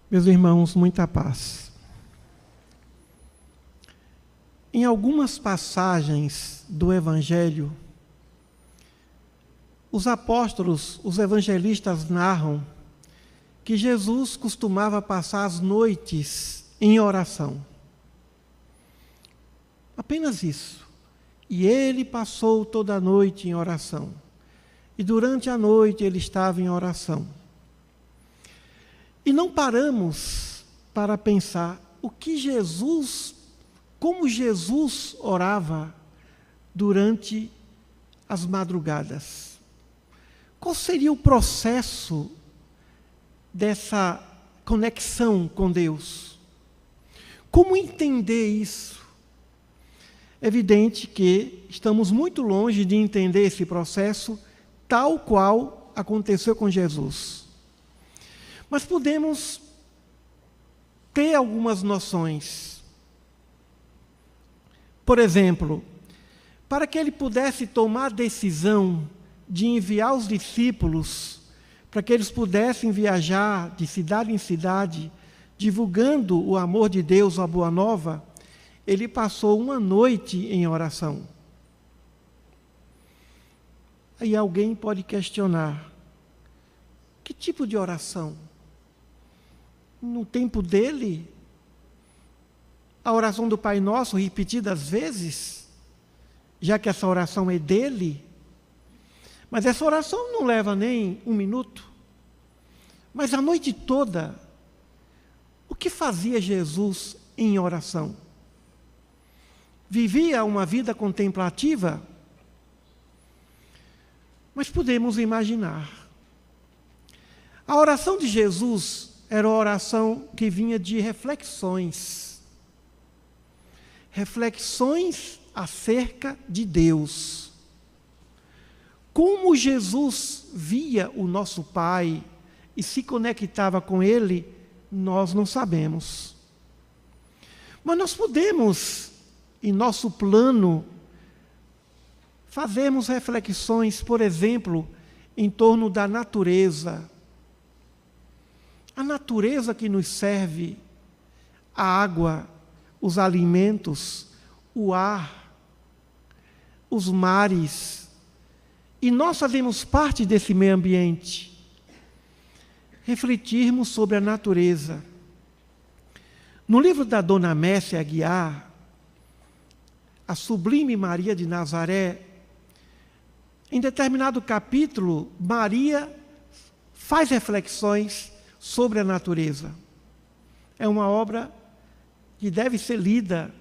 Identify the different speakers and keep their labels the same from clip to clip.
Speaker 1: Meus irmãos, muita paz. Em algumas passagens do Evangelho, os apóstolos, os evangelistas narram que Jesus costumava passar as noites em oração. Apenas isso. E ele passou toda a noite em oração. E durante a noite ele estava em oração. E não paramos para pensar como Jesus orava durante as madrugadas. Qual seria o processo dessa conexão com Deus? Como entender isso? É evidente que estamos muito longe de entender esse processo tal qual aconteceu com Jesus. Mas podemos ter algumas noções. Por exemplo, para que ele pudesse tomar a decisão de enviar os discípulos, para que eles pudessem viajar de cidade em cidade, divulgando o amor de Deus, a boa nova, ele passou uma noite em oração. Aí alguém pode questionar, que tipo de oração? No tempo dele, a oração do Pai Nosso repetidas vezes, já que essa oração é dele, mas essa oração não leva nem um minuto. Mas a noite toda, o que fazia Jesus em oração? Vivia uma vida contemplativa? Mas podemos imaginar. A oração de Jesus era uma oração que vinha de reflexões. Reflexões acerca de Deus. Como Jesus via o nosso Pai e se conectava com Ele, nós não sabemos. Mas nós podemos, em nosso plano, fazermos reflexões, por exemplo, em torno da natureza. A natureza que nos serve, a água, os alimentos, o ar, os mares. E nós fazemos parte desse meio ambiente. Refletirmos sobre a natureza. No livro da Dona Messia Aguiar, a Sublime Maria de Nazaré, em determinado capítulo, Maria faz reflexões sobre a natureza. É uma obra que deve ser lida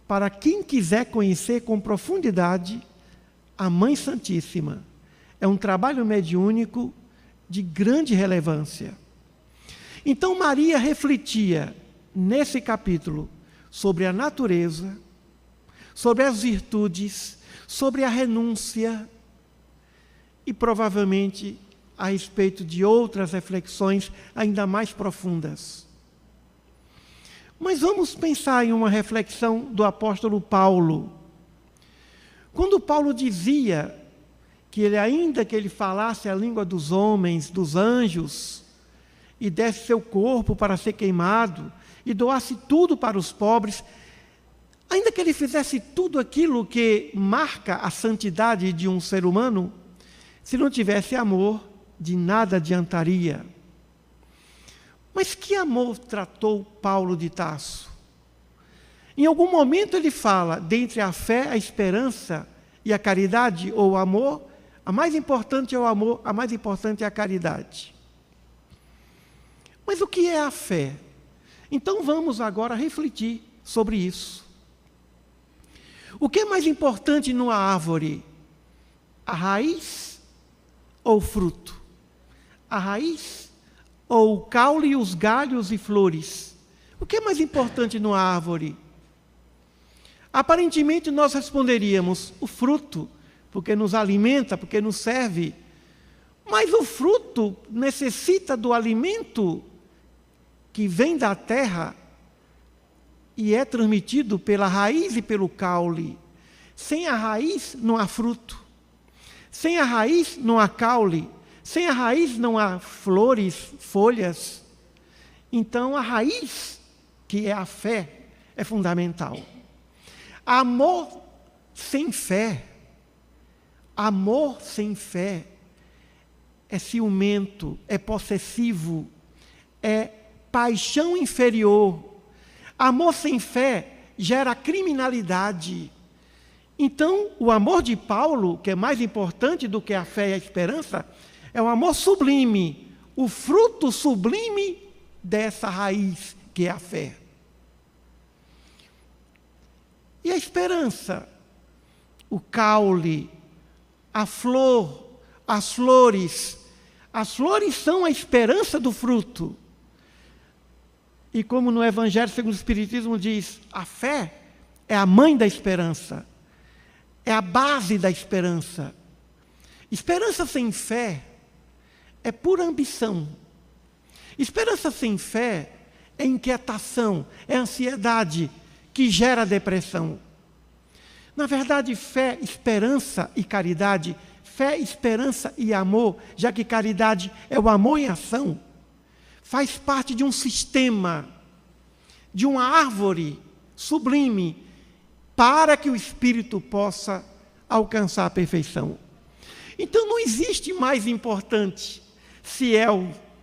Speaker 1: para quem quiser conhecer com profundidade a Mãe Santíssima. É um trabalho mediúnico de grande relevância. Então Maria refletia nesse capítulo sobre a natureza, sobre as virtudes, sobre a renúncia e provavelmente a respeito de outras reflexões ainda mais profundas. Mas vamos pensar em uma reflexão do apóstolo Paulo. Quando Paulo dizia que ainda que ele falasse a língua dos homens, dos anjos, e desse seu corpo para ser queimado, e doasse tudo para os pobres, ainda que ele fizesse tudo aquilo que marca a santidade de um ser humano, se não tivesse amor, de nada adiantaria. Mas que amor tratou Paulo de Tarso? Em algum momento ele fala, dentre a fé, a esperança e a caridade, ou o amor, a mais importante é o amor, a mais importante é a caridade. Mas o que é a fé? Então vamos agora refletir sobre isso. O que é mais importante numa árvore? A raiz ou o fruto? A raiz ou o caule, os galhos e flores? O que é mais importante numa árvore? Aparentemente nós responderíamos o fruto, porque nos alimenta, porque nos serve. Mas o fruto necessita do alimento que vem da terra e é transmitido pela raiz e pelo caule. Sem a raiz não há fruto. Sem a raiz não há caule. Sem a raiz não há flores, folhas. Então, a raiz, que é a fé, é fundamental. Amor sem fé é ciumento, é possessivo, é paixão inferior. Amor sem fé gera criminalidade. Então, o amor de Paulo, que é mais importante do que a fé e a esperança, é um amor sublime, o fruto sublime dessa raiz que é a fé. E a esperança? O caule, a flor, as flores. As flores são a esperança do fruto. E como no Evangelho segundo o Espiritismo diz, a fé é a mãe da esperança. É a base da esperança. Esperança sem fé é pura ambição. Esperança sem fé é inquietação, é ansiedade que gera depressão. Na verdade, fé, esperança e caridade, fé, esperança e amor, já que caridade é o amor em ação, faz parte de um sistema, de uma árvore sublime, para que o espírito possa alcançar a perfeição. Então não existe mais importante se é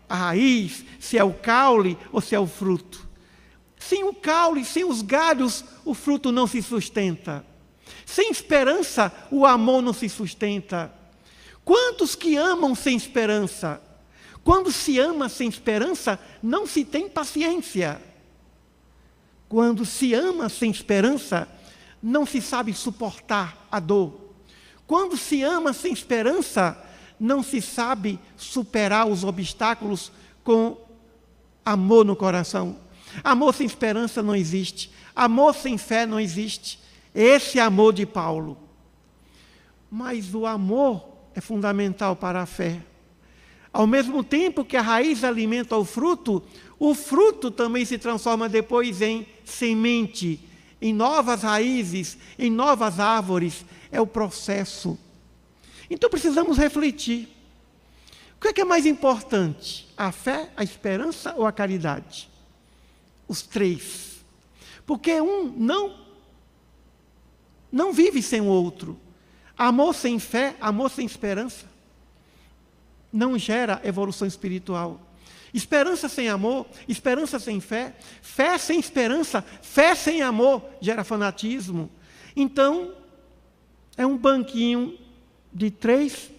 Speaker 1: a raiz, se é o caule ou se é o fruto. Sem o caule, sem os galhos, o fruto não se sustenta. Sem esperança, o amor não se sustenta. Quantos que amam sem esperança? Quando se ama sem esperança, não se tem paciência. Quando se ama sem esperança, não se sabe suportar a dor. Quando se ama sem esperança, não se sabe superar os obstáculos com amor no coração. Amor sem esperança não existe. Amor sem fé não existe. Esse é amor de Paulo. Mas o amor é fundamental para a fé. Ao mesmo tempo que a raiz alimenta o fruto também se transforma depois em semente, em novas raízes, em novas árvores. É o processo. Então precisamos refletir. O que é mais importante? A fé, a esperança ou a caridade? Os três. Porque um não vive sem o outro. Amor sem fé, amor sem esperança, não gera evolução espiritual. Esperança sem amor, esperança sem fé, fé sem esperança, fé sem amor, gera fanatismo. Então, é um banquinho de 3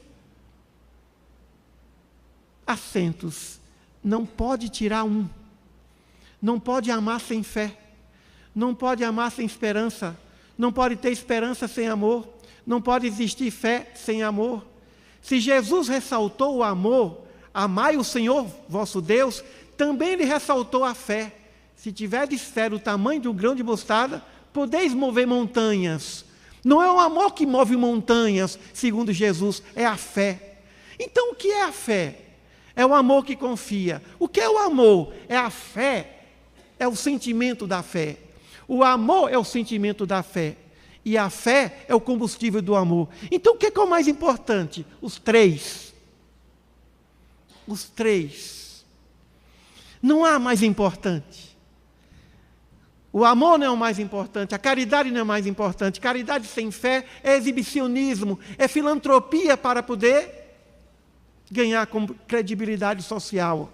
Speaker 1: assentos. Não pode tirar um. Não pode amar sem fé. Não pode amar sem esperança. Não pode ter esperança sem amor. Não pode existir fé sem amor. Se Jesus ressaltou o amor, amai o Senhor vosso Deus, também Ele ressaltou a fé. Se tiverdes fé do tamanho de um grão de mostarda, podeis mover montanhas. Não é o amor que move montanhas, segundo Jesus, é a fé. Então, o que é a fé? É o amor que confia. O que é o amor? É a fé, é o sentimento da fé. O amor é o sentimento da fé. E a fé é o combustível do amor. Então, o que é o mais importante? Os três. Os três. Não há mais importante. O amor não é o mais importante, a caridade não é o mais importante. Caridade sem fé é exibicionismo, é filantropia para poder ganhar credibilidade social.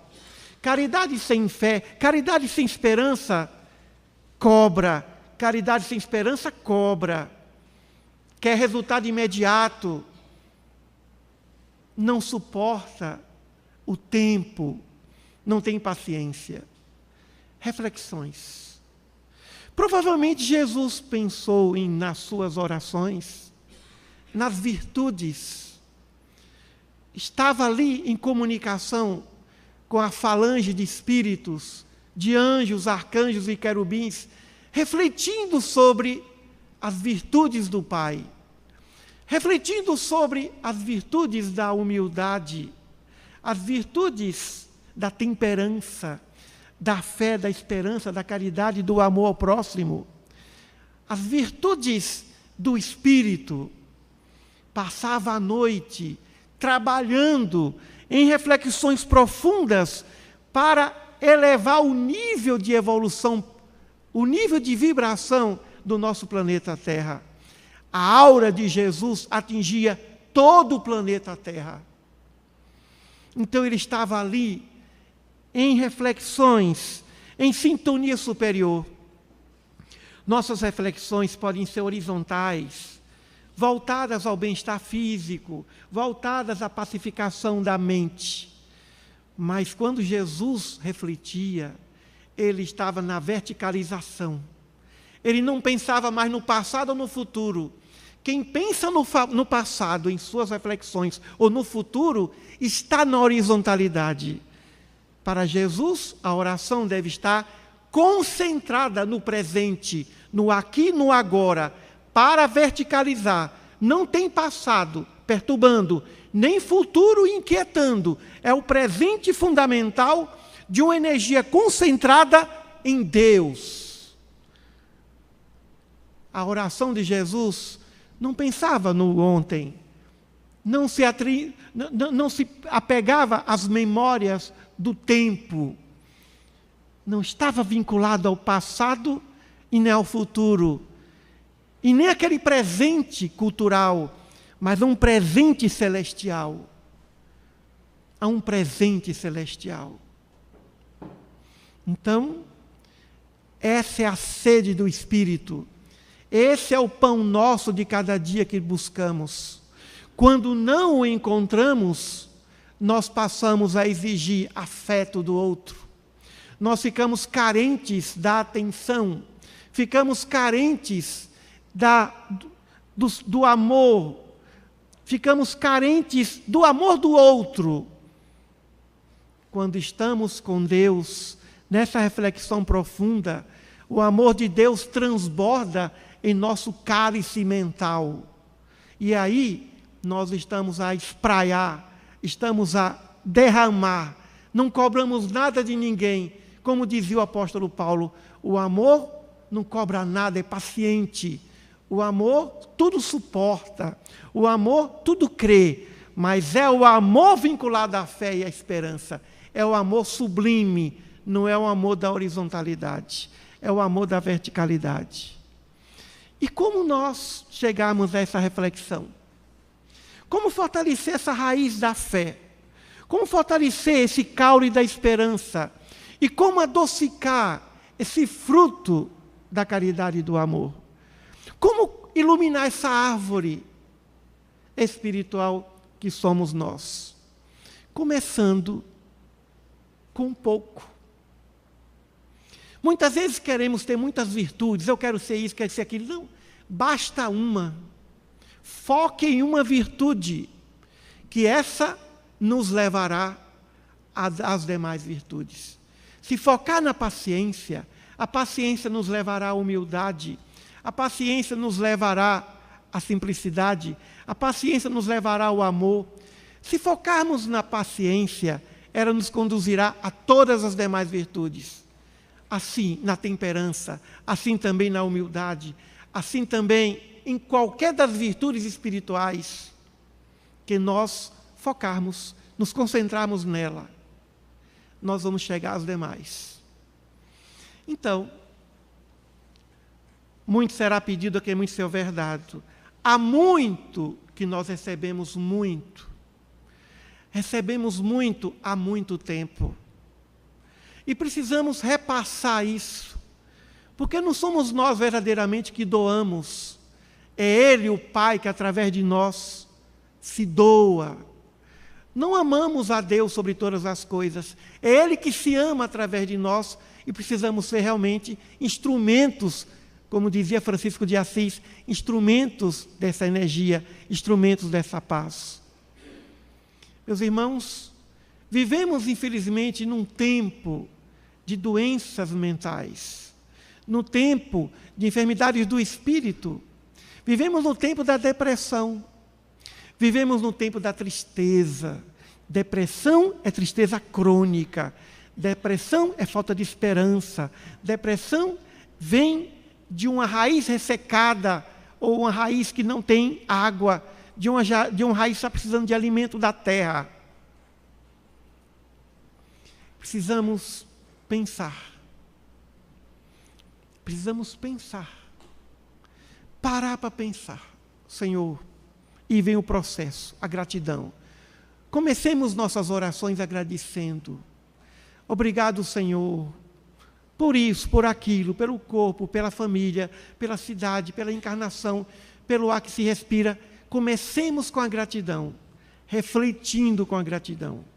Speaker 1: Caridade sem fé, caridade sem esperança, cobra. Caridade sem esperança, cobra. Quer resultado imediato. Não suporta o tempo, não tem paciência. Reflexões. Provavelmente Jesus pensou nas suas orações, nas virtudes. Estava ali em comunicação com a falange de espíritos, de anjos, arcanjos e querubins, refletindo sobre as virtudes do Pai, refletindo sobre as virtudes da humildade, as virtudes da temperança, da fé, da esperança, da caridade, do amor ao próximo, as virtudes do Espírito. Passava a noite trabalhando em reflexões profundas para elevar o nível de evolução, o nível de vibração do nosso planeta Terra. A aura de Jesus atingia todo o planeta Terra. Então ele estava ali em reflexões, em sintonia superior. Nossas reflexões podem ser horizontais, voltadas ao bem-estar físico, voltadas à pacificação da mente. Mas quando Jesus refletia, ele estava na verticalização. Ele não pensava mais no passado ou no futuro. Quem pensa no passado, em suas reflexões, ou no futuro, está na horizontalidade. Para Jesus, a oração deve estar concentrada no presente, no aqui e no agora, para verticalizar. Não tem passado perturbando, nem futuro inquietando. É o presente fundamental de uma energia concentrada em Deus. A oração de Jesus não pensava no ontem, não se apegava às memórias do tempo, não estava vinculado ao passado e nem ao futuro, e nem aquele presente cultural, mas a um presente celestial. A um presente celestial. Então, essa é a sede do Espírito. Esse é o pão nosso de cada dia que buscamos. Quando não o encontramos, nós passamos a exigir afeto do outro. Nós ficamos carentes da atenção, ficamos carentes do amor, ficamos carentes do amor do outro. Quando estamos com Deus, nessa reflexão profunda, o amor de Deus transborda em nosso cálice mental. E aí, nós estamos a espraiar, estamos a derramar, não cobramos nada de ninguém. Como dizia o apóstolo Paulo, o amor não cobra nada, é paciente. O amor tudo suporta, o amor tudo crê, mas é o amor vinculado à fé e à esperança. É o amor sublime, não é o amor da horizontalidade, é o amor da verticalidade. E como nós chegamos a essa reflexão? Como fortalecer essa raiz da fé? Como fortalecer esse caule da esperança? E como adocicar esse fruto da caridade e do amor? Como iluminar essa árvore espiritual que somos nós? Começando com pouco. Muitas vezes queremos ter muitas virtudes, eu quero ser isso, quero ser aquilo. Não, basta uma. Foque em uma virtude, que essa nos levará às demais virtudes. Se focar na paciência, a paciência nos levará à humildade, a paciência nos levará à simplicidade, a paciência nos levará ao amor. Se focarmos na paciência, ela nos conduzirá a todas as demais virtudes. Assim, na temperança, assim também na humildade, assim também em qualquer das virtudes espirituais que nós focarmos, nos concentrarmos nela, nós vamos chegar às demais. Então, muito será pedido a quem muito se houver dado. Há muito que nós recebemos muito. Recebemos muito há muito tempo. E precisamos repassar isso, porque não somos nós verdadeiramente que doamos. É Ele, o Pai, que através de nós se doa. Não amamos a Deus sobre todas as coisas. É Ele que se ama através de nós e precisamos ser realmente instrumentos, como dizia Francisco de Assis, instrumentos dessa energia, instrumentos dessa paz. Meus irmãos, vivemos, infelizmente, num tempo de doenças mentais, no tempo de enfermidades do espírito. Vivemos no tempo da depressão, vivemos no tempo da tristeza. Depressão é tristeza crônica, depressão é falta de esperança, depressão vem de uma raiz ressecada, ou uma raiz que não tem água, de uma raiz que está precisando de alimento da terra. Precisamos pensar. Precisamos pensar. Parar para pensar. Senhor, e vem o processo, a gratidão. Comecemos nossas orações agradecendo. Obrigado, Senhor, por isso, por aquilo, pelo corpo, pela família, pela cidade, pela encarnação, pelo ar que se respira. Comecemos com a gratidão, refletindo com a gratidão.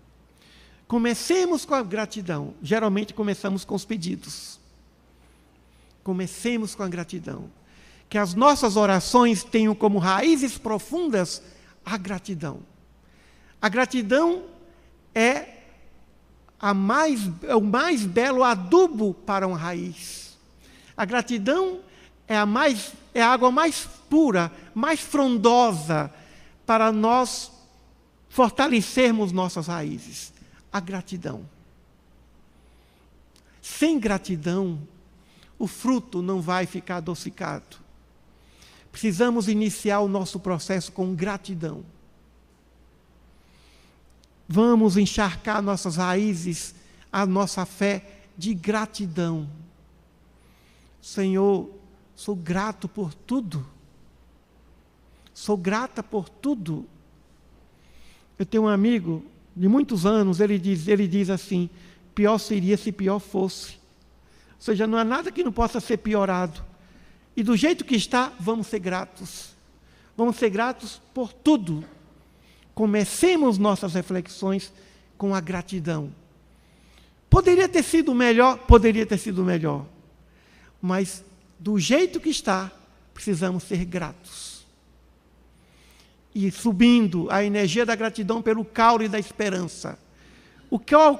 Speaker 1: Comecemos com a gratidão. Geralmente começamos com os pedidos. Comecemos com a gratidão. Que as nossas orações tenham como raízes profundas a gratidão. A gratidão é o mais belo adubo para uma raiz. A gratidão é a água mais pura, mais frondosa para nós fortalecermos nossas raízes. A gratidão. Sem gratidão, o fruto não vai ficar adocicado. Precisamos iniciar o nosso processo com gratidão. Vamos encharcar nossas raízes, a nossa fé de gratidão. Senhor, sou grato por tudo. Sou grata por tudo. Eu tenho um amigo de muitos anos, ele diz assim, pior seria se pior fosse. Ou seja, não há nada que não possa ser piorado. E do jeito que está, vamos ser gratos. Vamos ser gratos por tudo. Comecemos nossas reflexões com a gratidão. Poderia ter sido melhor? Poderia ter sido melhor. Mas, do jeito que está, precisamos ser gratos. E subindo a energia da gratidão pelo caule da esperança.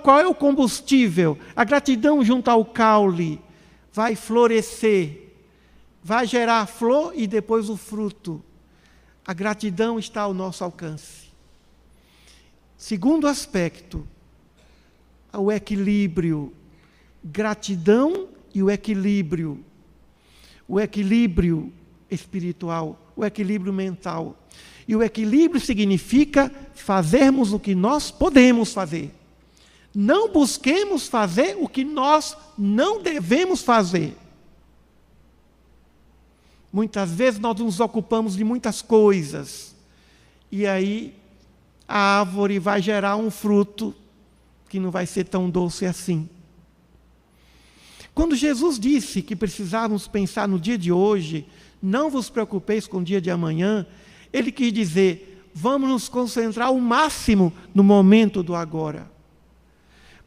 Speaker 1: Qual é o combustível? A gratidão junto ao caule vai florescer, vai gerar flor e depois o fruto. A gratidão está ao nosso alcance. Segundo aspecto, o equilíbrio. Gratidão e o equilíbrio. O equilíbrio espiritual, o equilíbrio mental. E o equilíbrio significa fazermos o que nós podemos fazer. Não busquemos fazer o que nós não devemos fazer. Muitas vezes nós nos ocupamos de muitas coisas. E aí a árvore vai gerar um fruto que não vai ser tão doce assim. Quando Jesus disse que precisávamos pensar no dia de hoje, não vos preocupeis com o dia de amanhã, ele quis dizer, vamos nos concentrar ao máximo no momento do agora,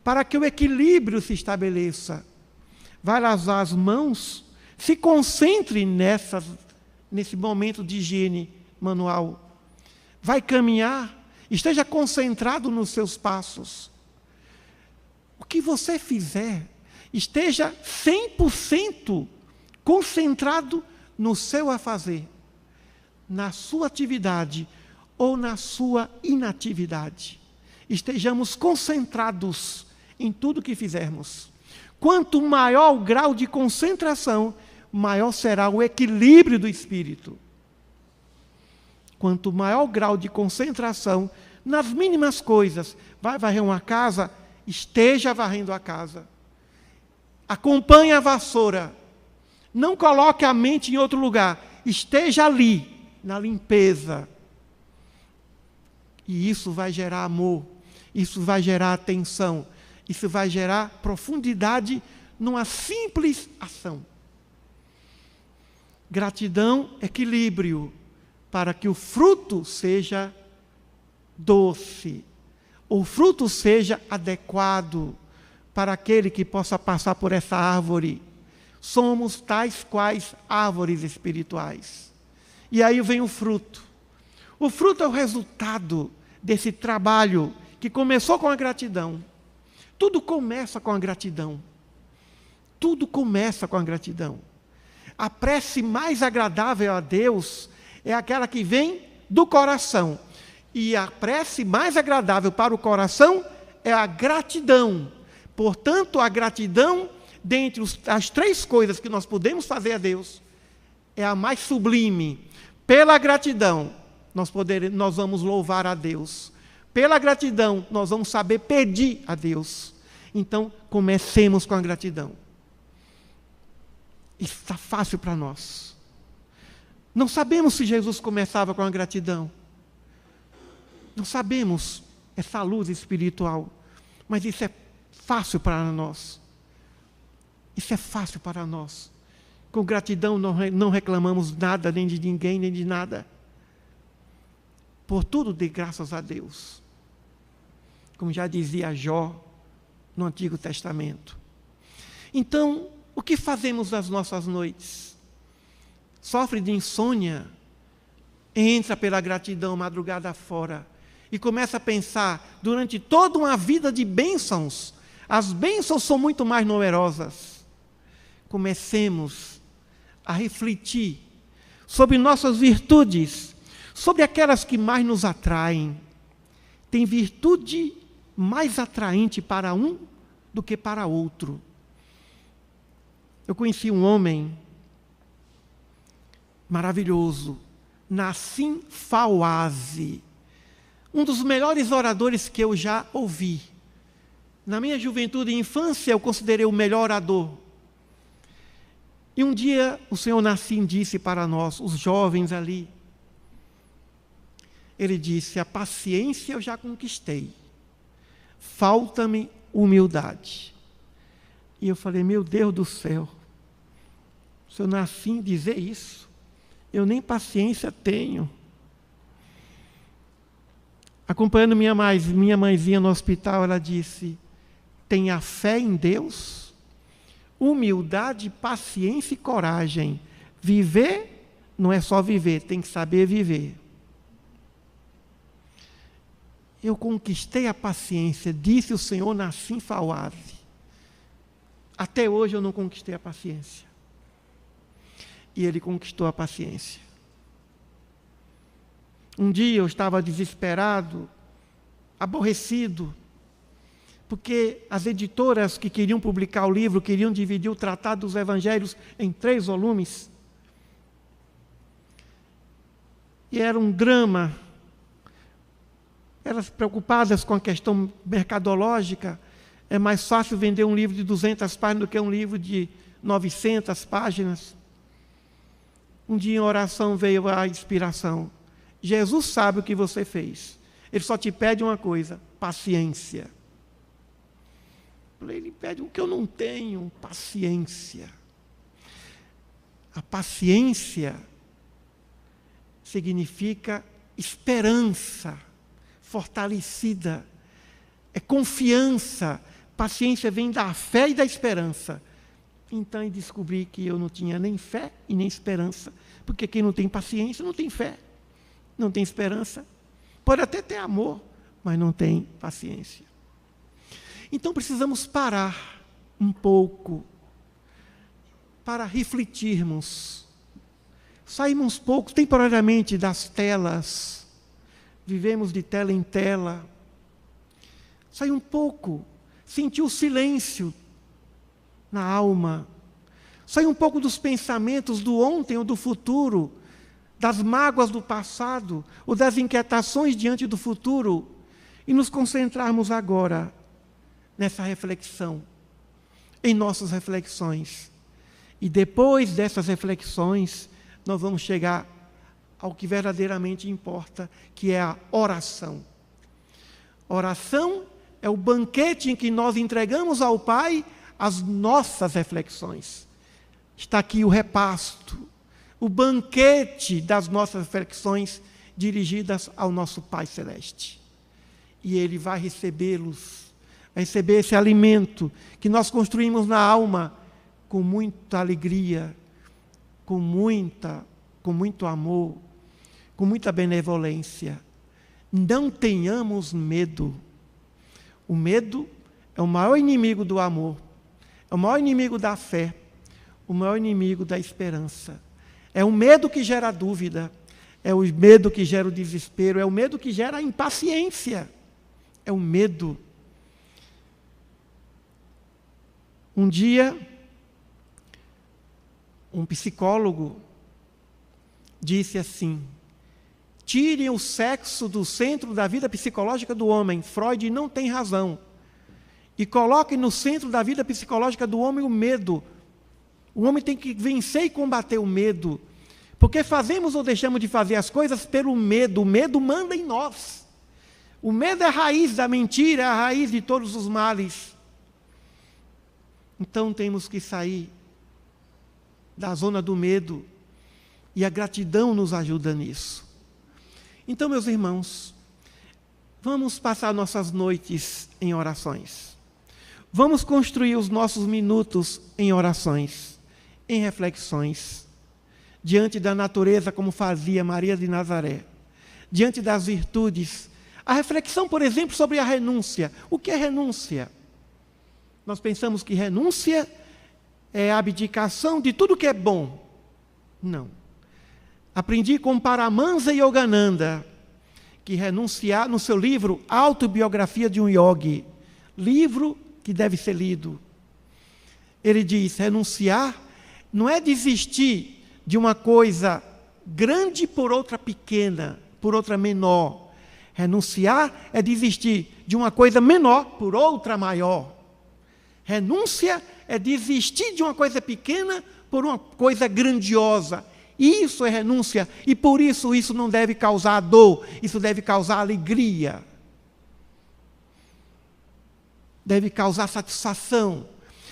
Speaker 1: para que o equilíbrio se estabeleça. Vai lavar as mãos, se concentre nesse momento de higiene manual. Vai caminhar, esteja concentrado nos seus passos. O que você fizer, esteja 100% concentrado no seu afazer, na sua atividade ou na sua inatividade. Estejamos concentrados em tudo que fizermos. Quanto maior o grau de concentração, maior será o equilíbrio do espírito. Quanto maior o grau de concentração nas mínimas coisas, vai varrer uma casa, esteja varrendo a casa. Acompanhe a vassoura. Não coloque a mente em outro lugar. Esteja ali, na limpeza. E isso vai gerar amor. Isso vai gerar atenção. Isso vai gerar profundidade numa simples ação. Gratidão, equilíbrio, para que o fruto seja doce, o fruto seja adequado para aquele que possa passar por essa árvore. Somos tais quais árvores espirituais. E aí vem o fruto. O fruto é o resultado desse trabalho que começou com a gratidão. Tudo começa com a gratidão. Tudo começa com a gratidão. A prece mais agradável a Deus é aquela que vem do coração. E a prece mais agradável para o coração é a gratidão. Portanto, a gratidão, dentre as três coisas que nós podemos fazer a Deus, é a mais sublime. Pela gratidão, nós vamos louvar a Deus. Pela gratidão, nós vamos saber pedir a Deus. Então, comecemos com a gratidão. Isso está fácil para nós. Não sabemos se Jesus começava com a gratidão. Não sabemos essa luz espiritual. Mas isso é fácil para nós. Isso é fácil para nós. Com gratidão não reclamamos nada, nem de ninguém, nem de nada. Por tudo dê graças a Deus. Como já dizia Jó no Antigo Testamento. Então, o que fazemos nas nossas noites? Sofre de insônia, entra pela gratidão madrugada fora e começa a pensar, durante toda uma vida de bênçãos, as bênçãos são muito mais numerosas. Comecemos a refletir sobre nossas virtudes, sobre aquelas que mais nos atraem. Tem virtude mais atraente para um do que para outro. Eu conheci um homem maravilhoso, Nassim Fawaz, um dos melhores oradores que eu já ouvi. Na minha juventude e infância, eu considerei o melhor orador. E um dia, o Senhor Nassim disse para nós, os jovens ali, ele disse: a paciência eu já conquistei, falta-me humildade. E eu falei: meu Deus do céu, o Senhor Nassim dizer isso, eu nem paciência tenho. Acompanhando minha mãezinha no hospital, ela disse: tenha fé em Deus, humildade, paciência e coragem. Viver não é só viver, tem que saber viver. Eu conquistei a paciência, disse o Senhor Nassim Fawaz. Até hoje eu não conquistei a paciência. E ele conquistou a paciência. Um dia eu estava desesperado, aborrecido, porque as editoras que queriam publicar o livro, queriam dividir o Tratado dos Evangelhos em 3 volumes. E era um drama. Elas preocupadas com a questão mercadológica, é mais fácil vender um livro de 200 páginas do que um livro de 900 páginas. Um dia em oração veio a inspiração. Jesus sabe o que você fez. Ele só te pede uma coisa: paciência. Ele pede o que eu não tenho: paciência. A paciência significa esperança fortalecida, é confiança. Paciência vem da fé e da esperança. Então eu descobri que eu não tinha nem fé e nem esperança, porque quem não tem paciência não tem fé, não tem esperança. Pode até ter amor, mas não tem paciência. Então precisamos parar um pouco para refletirmos. Saímos um pouco temporariamente das telas, vivemos de tela em tela. Sair um pouco, sentir o silêncio na alma. Sair um pouco dos pensamentos do ontem ou do futuro, das mágoas do passado ou das inquietações diante do futuro, e nos concentrarmos agora nessa reflexão, em nossas reflexões. E depois dessas reflexões, nós vamos chegar ao que verdadeiramente importa, que é a oração. Oração é o banquete em que nós entregamos ao Pai as nossas reflexões. Está aqui o repasto, o banquete das nossas reflexões dirigidas ao nosso Pai Celeste. E Ele vai recebê-los, vai receber esse alimento que nós construímos na alma com muita alegria, com muito amor, com muita benevolência. Não tenhamos medo. O medo é o maior inimigo do amor, é o maior inimigo da fé, o maior inimigo da esperança. É o medo que gera dúvida, é o medo que gera o desespero, é o medo que gera a impaciência, é o medo. Um dia, um psicólogo disse assim: tirem o sexo do centro da vida psicológica do homem. Freud não tem razão. e coloque no centro da vida psicológica do homem o medo. O homem tem que vencer e combater o medo, porque fazemos ou deixamos de fazer as coisas pelo medo. O medo manda em nós. O medo é a raiz da mentira, é a raiz de todos os males. Então temos que sair da zona do medo, e a gratidão nos ajuda nisso. Então, meus irmãos, vamos passar nossas noites em orações. Vamos construir os nossos minutos em orações, em reflexões, diante da natureza, como fazia Maria de Nazaré, diante das virtudes. A reflexão, por exemplo, sobre a renúncia. O que é renúncia? Nós pensamos que renúncia é a abdicação de tudo que é bom. Não. Aprendi com Paramansa Yogananda que renunciar, no seu livro Autobiografia de um Yogi, livro que deve ser lido, ele diz: renunciar não é desistir de uma coisa grande por outra pequena, por outra menor. Renunciar é desistir de uma coisa menor por outra maior. Renúncia é desistir de uma coisa pequena por uma coisa grandiosa. Isso é renúncia, e por isso não deve causar dor, isso deve causar alegria. Deve causar satisfação.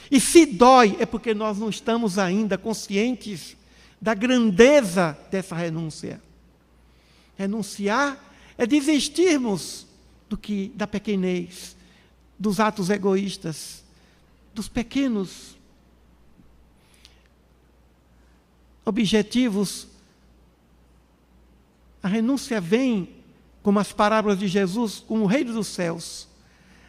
Speaker 1: E se dói, é porque nós não estamos ainda conscientes da grandeza dessa renúncia. Renunciar é desistirmos da pequenez, dos atos egoístas, dos pequenos objetivos. A renúncia vem, como as parábolas de Jesus, como o reino dos céus.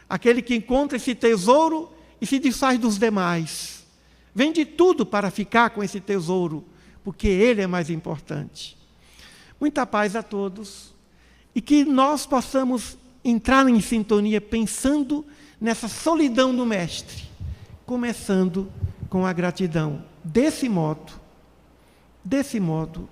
Speaker 1: Aquele que encontra esse tesouro e se desfaz dos demais. Vende tudo para ficar com esse tesouro, porque ele é mais importante. Muita paz a todos, e que nós possamos entrar em sintonia pensando nessa solidão do Mestre, começando com a gratidão. Desse modo,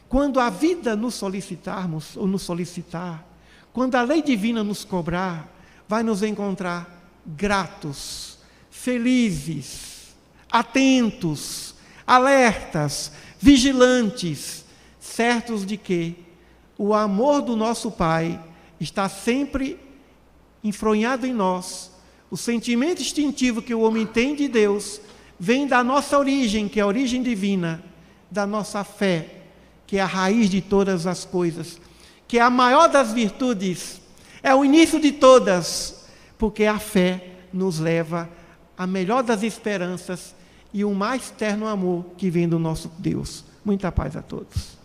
Speaker 1: quando a vida nos solicitarmos, ou nos solicitar, quando a lei divina nos cobrar, vai nos encontrar gratos, felizes, atentos, alertas, vigilantes, certos de que o amor do nosso Pai está sempre enfronhado em nós. O sentimento instintivo que o homem tem de Deus vem da nossa origem, que é a origem divina, da nossa fé, que é a raiz de todas as coisas, que é a maior das virtudes, é o início de todas, porque a fé nos leva à melhor das esperanças e o mais terno amor que vem do nosso Deus. Muita paz a todos.